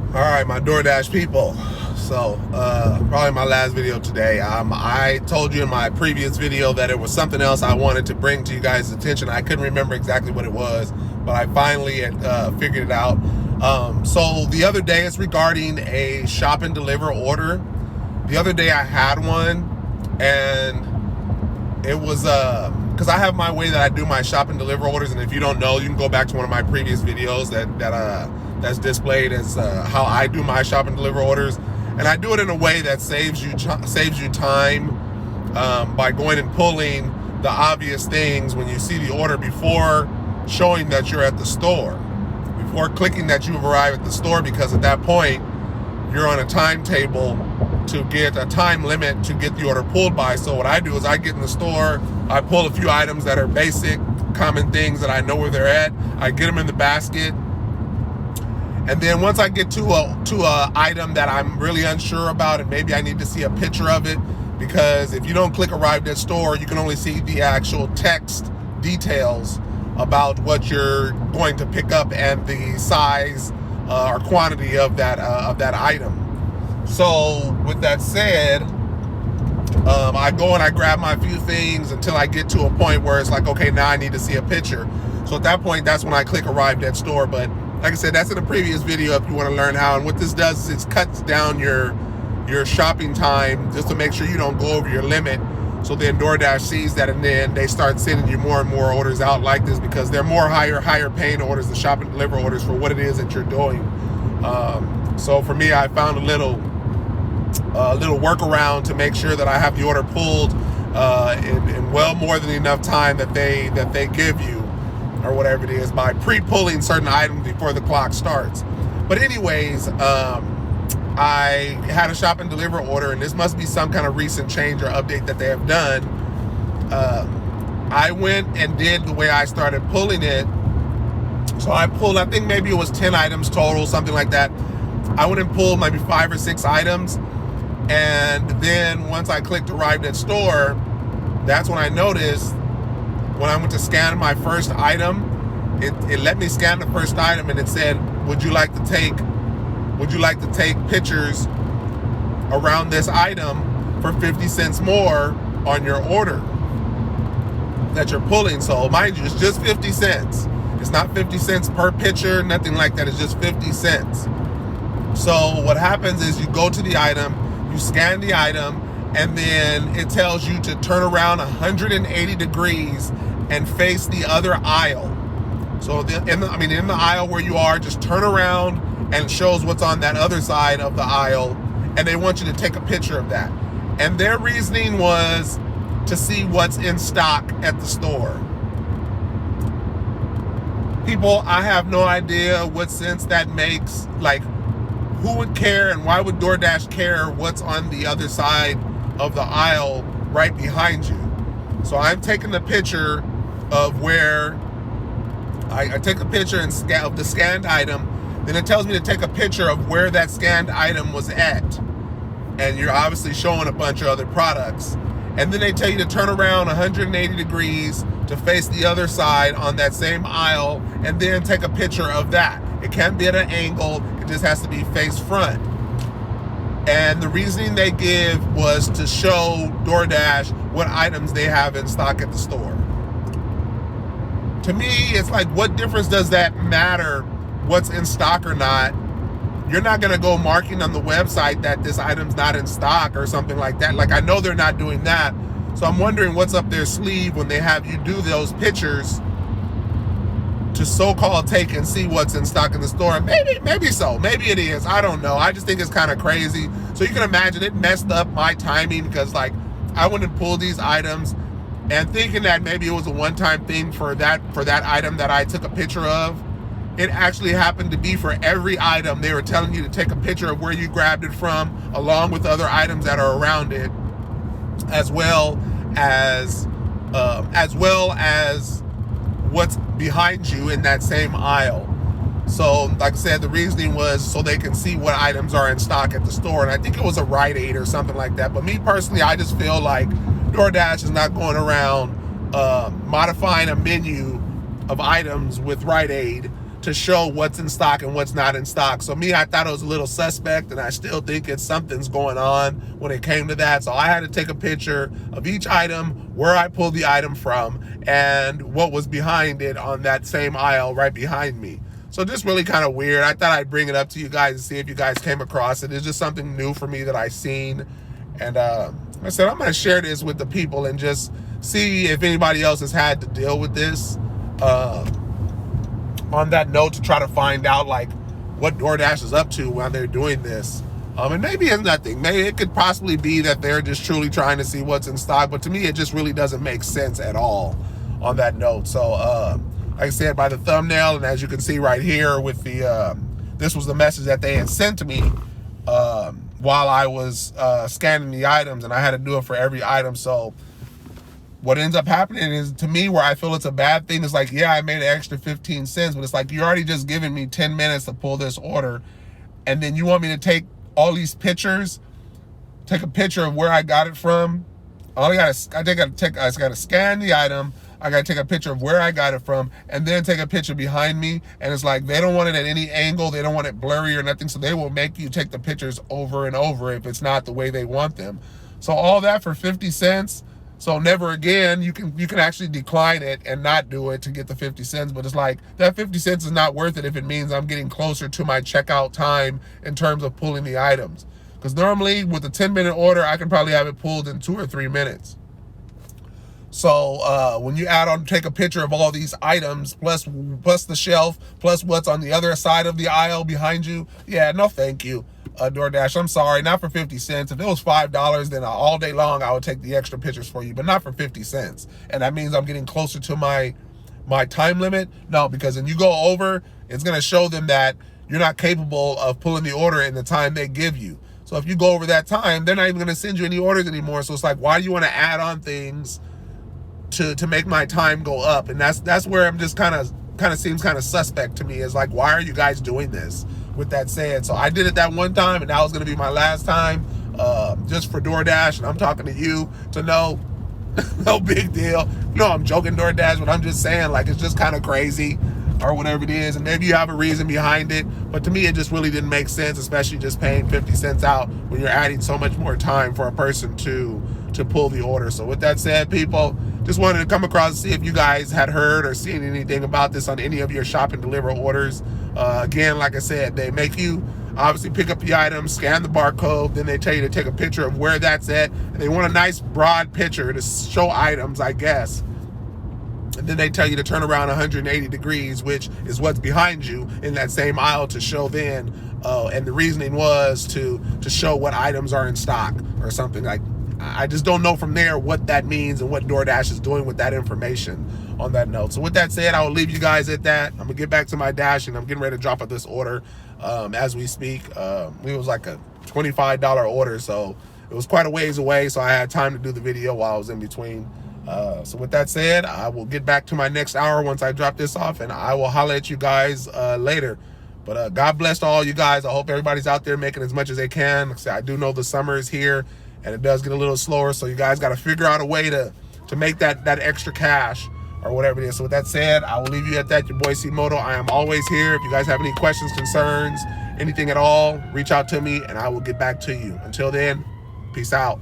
All right, my Doordash people. So, probably my last video today. I told you in my previous video that it was something else I wanted to bring to you guys' attention. I couldn't remember exactly what it was, but I finally had figured it out. So the other day, it's regarding a shop and deliver order. The other day I had one, and it was because I have my way that I do my shop and deliver orders, and if you don't know, you can go back to one of my previous videos that's displayed as how I do my shop and deliver orders. And I do it in a way that saves you time by going and pulling the obvious things when you see the order before showing that you're at the store, before clicking that you've arrived at the store, because at that point you're on a timetable to get a time limit to get the order pulled by. So what I do is I get in the store, I pull a few items that are basic, common things that I know where they're at, I get them in the basket. And then once I get to a item that I'm really unsure about, and maybe I need to see a picture of it, because if you don't click arrived at store, you can only see the actual text details about what you're going to pick up and the size or quantity of that item. So with that said, I go and I grab my few things until I get to a point where it's like, okay, now I need to see a picture. So at that point, that's when I click arrived at store. But like I said, that's in a previous video if you want to learn how. And what this does is it cuts down your shopping time just to make sure you don't go over your limit. So then Doordash sees that, and then they start sending you more and more orders out like this, because they're more higher paying orders, the shop and deliver orders, for what it is that you're doing. So for me, I found a little workaround to make sure that I have the order pulled in well more than enough time that they give you, or whatever it is, by pre-pulling certain items before the clock starts. But anyways, I had a shop and deliver order, and this must be some kind of recent change or update that they have done. I went and did the way I started pulling it. So I pulled, I think maybe it was 10 items total, something like that. I went and pulled maybe 5 or 6 items. And then once I clicked arrived at store, that's when I noticed, when I went to scan my first item, it let me scan the first item, and it said, would you like to take pictures around this item for 50 cents more on your order that you're pulling? So mind you, it's just 50 cents. It's not 50 cents per picture, nothing like that. It's just 50 cents. So what happens is you go to the item, you scan the item, and then it tells you to turn around 180 degrees and face the other aisle. So in the aisle where you are, just turn around, and it shows what's on that other side of the aisle, and they want you to take a picture of that. And their reasoning was to see what's in stock at the store. People, I have no idea what sense that makes. Like, who would care, and why would Doordash care what's on the other side of the aisle right behind you? So I'm taking the picture of where I take a picture of the scanned item. Then it tells me to take a picture of where that scanned item was at. And you're obviously showing a bunch of other products. And then they tell you to turn around 180 degrees to face the other side on that same aisle, and then take a picture of that. It can't be at an angle, it just has to be face front. And the reasoning they give was to show Doordash what items they have in stock at the store. To me, it's like, what difference does that matter, what's in stock or not? You're not going to go marking on the website that this item's not in stock or something like that. Like, I know they're not doing that. So I'm wondering what's up their sleeve when they have you do those pictures to so-called take and see what's in stock in the store. Maybe so. Maybe it is. I don't know. I just think it's kind of crazy. So you can imagine it messed up my timing, because like, I went and pulled these items and thinking that maybe it was a one-time thing for that item that I took a picture of. It actually happened to be for every item. They were telling you to take a picture of where you grabbed it from, along with other items that are around it, as well as what's behind you in that same aisle. So like I said, the reasoning was so they can see what items are in stock at the store. And I think it was a Rite Aid or something like that. But me personally, I just feel like Doordash is not going around modifying a menu of items with Rite Aid to show what's in stock and what's not in stock. So me, I thought it was a little suspect, and I still think something's going on when it came to that. So I had to take a picture of each item, where I pulled the item from, and what was behind it on that same aisle right behind me. So just really kind of weird. I thought I'd bring it up to you guys and see if you guys came across it. It's just something new for me that I seen. And I said, I'm going to share this with the people and just see if anybody else has had to deal with this. On that note, to try to find out like what DoorDash is up to while they're doing this. And maybe it's nothing. Maybe it could possibly be that they're just truly trying to see what's in stock. But to me, it just really doesn't make sense at all on that note. So, like I said, by the thumbnail, and as you can see right here with the, this was the message that they had sent to me while I was scanning the items, and I had to do it for every item. So what ends up happening is, to me, where I feel it's a bad thing is like, yeah, I made an extra 15 cents, but it's like, you're already just giving me 10 minutes to pull this order. And then you want me to take all these pictures, take a picture of where I got it from. I gotta scan the item. I gotta take a picture of where I got it from, and then take a picture behind me. And it's like, they don't want it at any angle. They don't want it blurry or nothing. So they will make you take the pictures over and over if it's not the way they want them. So all that for 50 cents. So never again, you can actually decline it and not do it to get the 50 cents. But it's like, that 50 cents is not worth it if it means I'm getting closer to my checkout time in terms of pulling the items. Because normally with a 10-minute order, I can probably have it pulled in 2 or 3 minutes. So when you add on, take a picture of all these items, plus the shelf, plus what's on the other side of the aisle behind you, yeah, no thank you. DoorDash, I'm sorry, not for 50 cents. If it was $5, then all day long I would take the extra pictures for you, but not for 50 cents. And that means I'm getting closer to my time limit. No, because when you go over, it's going to show them that you're not capable of pulling the order in the time they give you. So if you go over that time, they're not even going to send you any orders anymore. So it's like, why do you want to add on things to make my time go up? And that's where I'm just kind of seems kind of suspect to me. Is like, why are you guys doing this? With that said, so I did it that one time, and that was going to be my last time, just for DoorDash. And I'm talking to you to know, no big deal. No, I'm joking, DoorDash, but I'm just saying, like, it's just kind of crazy or whatever it is. And maybe you have a reason behind it, but to me, it just really didn't make sense, especially just paying 50 cents out when you're adding so much more time for a person to pull the order. So with that said, people, just wanted to come across and see if you guys had heard or seen anything about this on any of your shop and deliver orders. Again, like I said, they make you obviously pick up the item, scan the barcode, then they tell you to take a picture of where that's at, and they want a nice broad picture to show items, I guess. And then they tell you to turn around 180 degrees, which is what's behind you in that same aisle, to show then. And the reasoning was to show what items are in stock or something. Like, I just don't know from there what that means and what DoorDash is doing with that information on that note. So with that said, I will leave you guys at that. I'm going to get back to my dash, and I'm getting ready to drop up this order as we speak. It was like a $25 order, so it was quite a ways away, so I had time to do the video while I was in between. So with that said, I will get back to my next hour once I drop this off, and I will holler at you guys later. But God bless to all you guys. I hope everybody's out there making as much as they can. Like I said, I do know the summer is here, and it does get a little slower, so you guys got to figure out a way to make that extra cash or whatever it is. So with that said, I will leave you at that. Your boy C-Moto. I am always here. If you guys have any questions, concerns, anything at all, reach out to me, and I will get back to you. Until then, peace out.